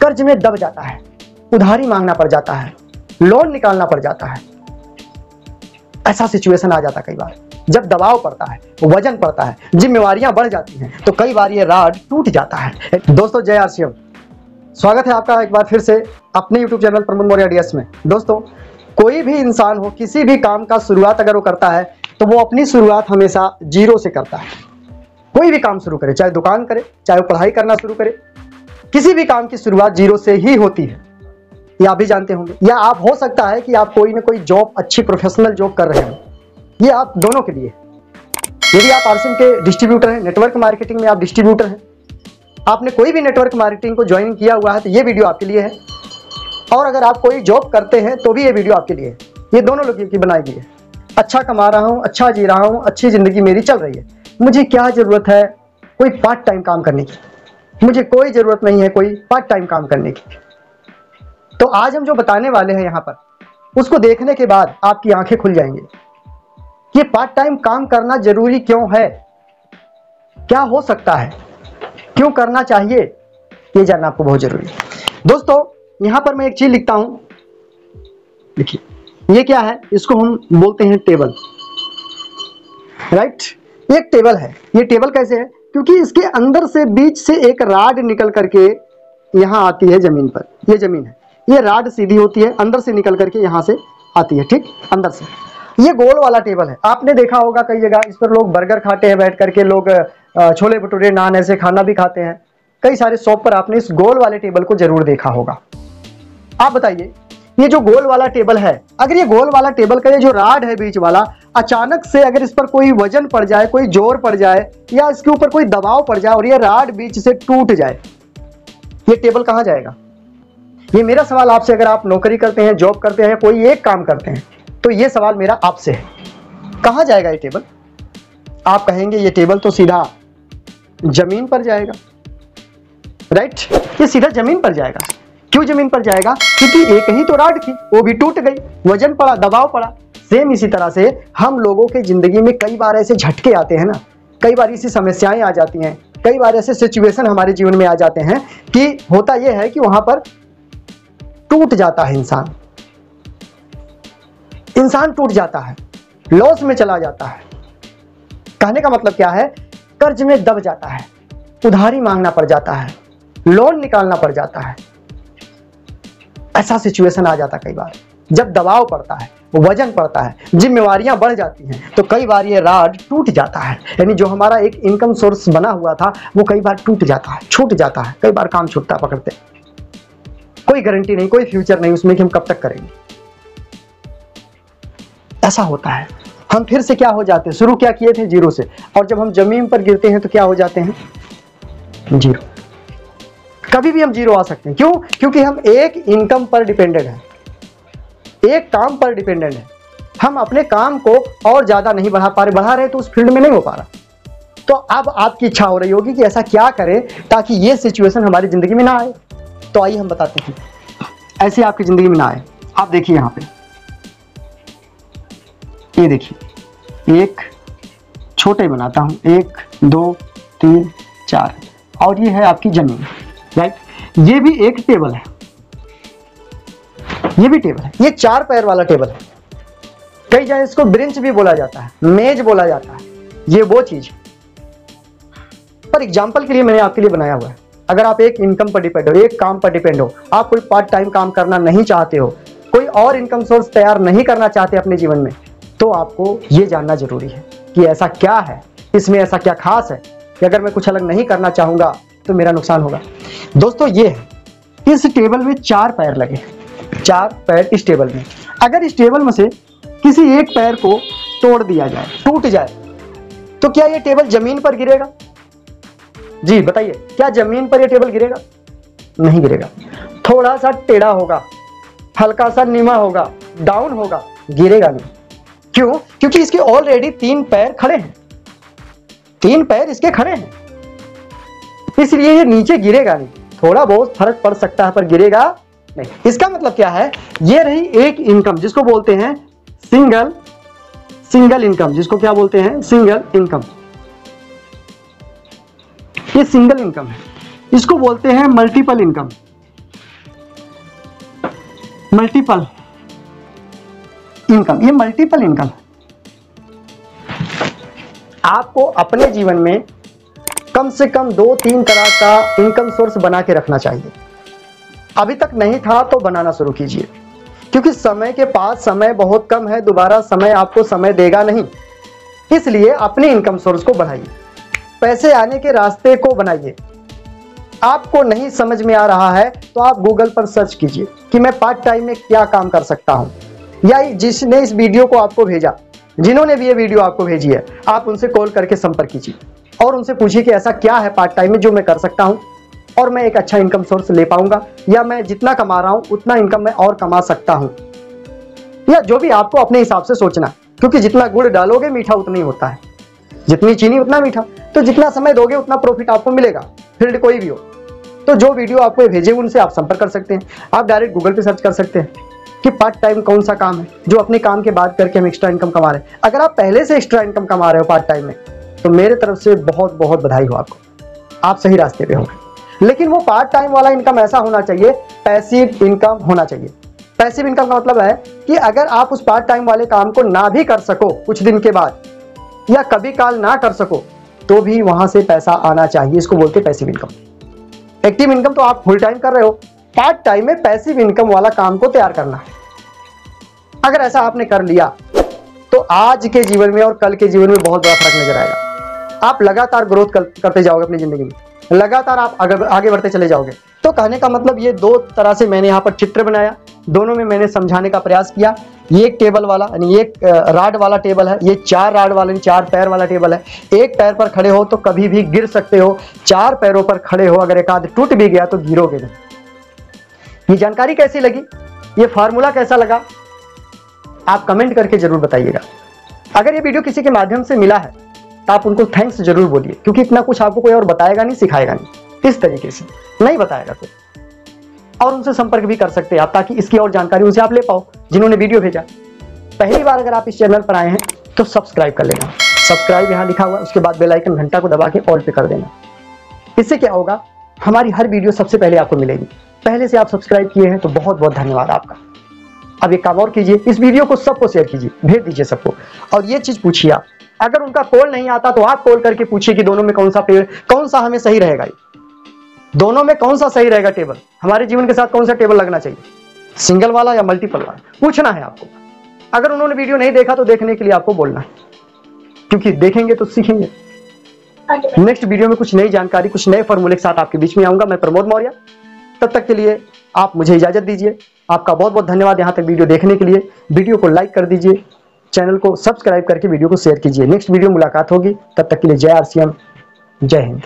कर्ज में दब जाता है, उधारी मांगना पड़ जाता है, लोन निकालना पड़ जाता है। ऐसा सिचुएशन आ जाता है कई बार। जब दबाव पड़ता है, वजन पड़ता है, जिम्मेवारियां बढ़ जाती हैं, तो कई बार ये राड टूट जाता है। दोस्तों जय आरसीएम, स्वागत है आपका एक बार फिर से अपने YouTube channel Pramod Maurya DS में। दोस्तों कोई भी इंसान हो, किसी भी काम का शुरुआत अगर वो करता है तो वो अपनी शुरुआत हमेशा जीरो से करता है। कोई भी काम शुरू करे, चाहे दुकान करे, चाहे वो पढ़ाई करना शुरू करे, किसी भी काम की शुरुआत जीरो से ही होती है। ये आप भी जानते होंगे, या आप हो सकता है कि आप कोई ना कोई जॉब, अच्छी प्रोफेशनल जॉब कर रहे हो। ये आप दोनों के लिए, यदि आप आरसीएम के डिस्ट्रीब्यूटर हैं, नेटवर्क मार्केटिंग में आप डिस्ट्रीब्यूटर हैं, आपने कोई भी नेटवर्क मार्केटिंग को ज्वाइन किया हुआ है तो ये वीडियो आपके लिए है। और अगर आप कोई जॉब करते हैं तो भी ये वीडियो आपके लिए है। ये दोनों लोगों की बनाई गई है। अच्छा कमा रहा हूँ, अच्छा जी रहा हूँ, अच्छी जिंदगी मेरी चल रही है, मुझे क्या जरूरत है कोई पार्ट टाइम काम करने की? मुझे कोई जरूरत नहीं है कोई पार्ट टाइम काम करने की। तो आज हम जो बताने वाले हैं यहाँ पर, उसको देखने के बाद आपकी आंखें खुल जाएंगी। ये पार्ट टाइम काम करना जरूरी क्यों है, क्या हो सकता है, क्यों करना चाहिए, ये जानना आपको बहुत जरूरी है। दोस्तों यहां पर मैं एक चीज लिखता हूं, देखिए ये क्या है, इसको हम बोलते हैं टेबल, राइट। एक टेबल है। ये टेबल कैसे है? क्योंकि इसके अंदर से बीच से एक राड निकल करके यहां आती है जमीन पर। ये जमीन है, ये राड सीधी होती है, अंदर से निकल करके यहां से आती है, ठीक, अंदर से। ये गोल वाला टेबल है। आपने देखा होगा कई जगह इस पर लोग बर्गर खाते हैं बैठ करके, लोग छोले भटूरे, नान, ऐसे खाना भी खाते हैं। कई सारे शॉप पर आपने इस गोल वाले टेबल को जरूर देखा होगा। आप बताइए, ये जो गोल वाला टेबल है, अगर ये गोल वाला टेबल का ये जो राड है बीच वाला, अचानक से अगर इस पर कोई वजन पड़ जाए, कोई जोर पड़ जाए, या इसके ऊपर कोई दबाव पड़ जाए और ये राड बीच से टूट जाए, ये टेबल कहां जाएगा? ये मेरा सवाल आपसे, अगर आप नौकरी करते हैं, जॉब करते हैं, कोई एक काम करते हैं, तो ये सवाल मेरा आपसे है, कहां जाएगा ये टेबल? आप कहेंगे ये टेबल तो सीधा जमीन पर जाएगा, राइट। ये सीधा जमीन पर जाएगा। क्यों जमीन पर जाएगा? क्योंकि एक ही तो राड थी, वो भी टूट गई, वजन पड़ा, दबाव पड़ा। सेम इसी तरह से हम लोगों के जिंदगी में कई बार ऐसे झटके आते हैं ना, कई बार ऐसी समस्याएं आ जाती हैं, कई बार ऐसे सिचुएशन हमारे जीवन में आ जाते हैं कि होता यह है कि वहां पर टूट जाता है इंसान टूट जाता है, लॉस में चला जाता है। कहने का मतलब क्या है? कर्ज में दब जाता है, उधारी मांगना पड़ जाता है, लोन निकालना पड़ जाता है। ऐसा सिचुएशन आ जाता कई बार। जब दबाव पड़ता है, वजन पड़ता है, जिम्मेवारियां बढ़ जाती हैं, तो कई बार ये राड टूट जाता है। यानी जो हमारा एक इनकम सोर्स बना हुआ था वो कई बार टूट जाता है, छूट जाता है। कई बार काम छूटता पकड़ते, कोई गारंटी नहीं, कोई फ्यूचर नहीं उसमें कि हम कब तक करेंगे। ऐसा होता है। हम फिर से क्या हो जाते हैं, शुरू क्या किए थे? जीरो से। और जब हम जमीन पर गिरते हैं तो क्या हो जाते हैं? जीरो। कभी भी हम जीरो आ सकते हैं। क्यों? क्योंकि हम एक इनकम पर डिपेंडेंट हैं, एक काम पर डिपेंडेंट हैं। हम अपने काम को और ज्यादा नहीं बढ़ा पा रहे, बढ़ा रहे तो उस फील्ड में नहीं हो पा रहा। तो अब आपकी इच्छा हो रही होगी कि ऐसा क्या करें ताकि ये सिचुएशन हमारी जिंदगी में ना आए। तो आइए हम बताते हैं ऐसे आपकी जिंदगी में ना आए। आप देखिए यहाँ पे, ये देखिए, एक छोटे बनाता हूं, 1 2 3 4, और ये है आपकी जमीन, राइट। ये भी एक टेबल है, ये भी टेबल है। ये 4 पैर वाला टेबल है। कई जगह इसको ब्रेंच भी बोला जाता है, मेज बोला जाता है। ये वो चीज पर एग्जाम्पल के लिए मैंने आपके लिए बनाया हुआ है। अगर आप एक इनकम पर डिपेंड हो, एक काम पर डिपेंड हो, आप कोई पार्ट टाइम काम करना नहीं चाहते हो, कोई और इनकम सोर्स तैयार नहीं करना चाहते अपने जीवन में, तो आपको ये जानना जरूरी है कि ऐसा क्या है, इसमें ऐसा क्या खास है कि अगर मैं कुछ अलग नहीं करना चाहूंगा तो मेरा नुकसान होगा। दोस्तों ये है, इस टेबल में 4 पैर लगे, 4 पैर इस टेबल में। अगर इस टेबल में से किसी एक पैर को तोड़ दिया जाए, टूट जाए, तो क्या ये टेबल जमीन पर गिरेगा? जी बताइए, क्या जमीन पर ये टेबल गिरेगा? नहीं गिरेगा। थोड़ा सा टेढ़ा होगा, हल्का सा नीमा होगा, डाउन होगा, गिरेगा नहीं। क्यों? क्योंकि इसके ऑलरेडी 3 पैर खड़े हैं, 3 पैर इसके खड़े हैं, इसलिए ये नीचे गिरेगा नहीं। थोड़ा बहुत फर्क पड़ सकता है पर गिरेगा नहीं। इसका मतलब क्या है? ये रही एक इनकम जिसको बोलते हैं सिंगल इनकम, जिसको क्या बोलते हैं? Single income. ये सिंगल इनकम है, इसको बोलते हैं मल्टीपल इनकम। मल्टीपल इनकम, ये मल्टीपल इनकम आपको अपने जीवन में कम से कम 2-3 तरह का इनकम सोर्स बना के रखना चाहिए। अभी तक नहीं था तो बनाना शुरू कीजिए, क्योंकि समय के पास समय बहुत कम है, दोबारा समय आपको समय देगा नहीं। इसलिए अपने इनकम सोर्स को बढ़ाइए, पैसे आने के रास्ते को बनाइए। आपको नहीं समझ में आ रहा है तो आप गूगल पर सर्च कीजिए कि मैं पार्ट टाइम में क्या काम कर सकता हूं, या जिसने इस वीडियो को आपको भेजा, जिन्होंने भी ये वीडियो आपको भेजी है, आप उनसे कॉल करके संपर्क कीजिए और उनसे पूछिए कि ऐसा क्या है पार्ट टाइम में जो मैं कर सकता हूं और मैं एक अच्छा इनकम सोर्स ले पाऊंगा, या मैं जितना कमा रहा हूं उतना इनकम मैं और कमा सकता हूं, या जो भी आपको अपने हिसाब से सोचना है। क्योंकि जितना गुड़ डालोगे मीठा उतना ही होता है, जितनी चीनी उतना मीठा। तो जितना समय दोगे उतना प्रॉफिट आपको मिलेगा, फील्ड कोई भी हो। तो जो वीडियो आपको भेजे उनसे आप संपर्क कर सकते हैं। आप डायरेक्ट गूगल पे सर्च कर सकते हैं कि पार्ट टाइम कौन सा काम है जो अपने काम के बाद करके हम एक्स्ट्रा इनकम कमा रहे हैं। अगर आप पहले से एक्स्ट्रा इनकम कमा रहे हो पार्ट टाइम में, तो मेरे तरफ से बहुत बहुत बधाई हो आपको, आप सही रास्ते पे होंगे। लेकिन वो पार्ट टाइम वाला इनकम ऐसा होना चाहिए, पैसिव इनकम होना चाहिए। पैसिव इनकम का मतलब है कि अगर आप उस पार्ट टाइम वाले काम को ना भी कर सको कुछ दिन के बाद, या कभी काल ना कर सको, तो भी वहां से पैसा आना चाहिए। इसको बोलते हैं पैसिव इनकम। एक्टिव इनकम तो आप फुल टाइम कर रहे हो, पार्ट टाइम में पैसिव इनकम वाला काम को तैयार करना है। अगर ऐसा आपने कर लिया तो आज के जीवन में और कल के जीवन में बहुत बड़ा फर्क नजर आएगा। आप लगातार ग्रोथ करते जाओगे अपनी जिंदगी में, लगातार आप आगे बढ़ते चले जाओगे। तो कहने का मतलब ये दो तरह से मैंने यहाँ पर चित्र बनाया, दोनों में मैंने समझाने का प्रयास किया। ये एक टेबल वाला यानी एक राड वाला टेबल है, ये 4 राड वाला 4 पैर वाला टेबल है। एक पैर पर खड़े हो तो कभी भी गिर सकते हो, 4 पैरों पर खड़े हो अगर एक आध टूट भी गया तो गिरोगे नहीं। ये जानकारी कैसी लगी, ये फार्मूला कैसा लगा, आप कमेंट करके जरूर बताइएगा। अगर ये वीडियो किसी के माध्यम से मिला है तो आप उनको थैंक्स जरूर बोलिए, क्योंकि इतना कुछ आपको कोई और बताएगा नहीं, सिखाएगा नहीं, इस तरीके से नहीं बताएगा कोई। और उनसे संपर्क भी कर सकते हैं आप, ताकि इसकी और जानकारी उनसे आप ले पाओ जिन्होंने वीडियो भेजा। पहली बार अगर आप इस चैनल पर आए हैं तो सब्सक्राइब कर लेना, सब्सक्राइब यहाँ लिखा हुआ है, उसके बाद बेल आइकन घंटा को दबा के ऑल पे कर देना। इससे क्या होगा, हमारी हर वीडियो सबसे पहले आपको मिलेगी। पहले से आप सब्सक्राइब किए हैं तो बहुत बहुत धन्यवाद आपका। अब एक काम और कीजिए, इस वीडियो को सबको शेयर कीजिए, भेज दीजिए सबको। और ये चीज पूछिए आप, अगर उनका कॉल नहीं आता तो आप कॉल करके पूछिए कि दोनों में कौन सा हमें सही रहेगा, दोनों में कौन सा सही रहेगा टेबल, हमारे जीवन के साथ कौन सा टेबल लगना चाहिए, सिंगल वाला या मल्टीपल वाला, पूछना है आपको। अगर उन्होंने वीडियो नहीं देखा तो देखने के लिए आपको बोलना है, क्योंकि देखेंगे तो सीखेंगे। नेक्स्ट वीडियो में कुछ नई जानकारी, कुछ नए फॉर्मूले के साथ आपके बीच में आऊंगा। मैं प्रमोद मौर्य, तब तक के लिए आप मुझे इजाजत दीजिए। आपका बहुत बहुत धन्यवाद यहाँ तक वीडियो देखने के लिए। वीडियो को लाइक कर दीजिए, चैनल को सब्सक्राइब करके वीडियो को शेयर कीजिए। नेक्स्ट वीडियो मुलाकात होगी, तब तक के लिए जय RCM, जय हिंद।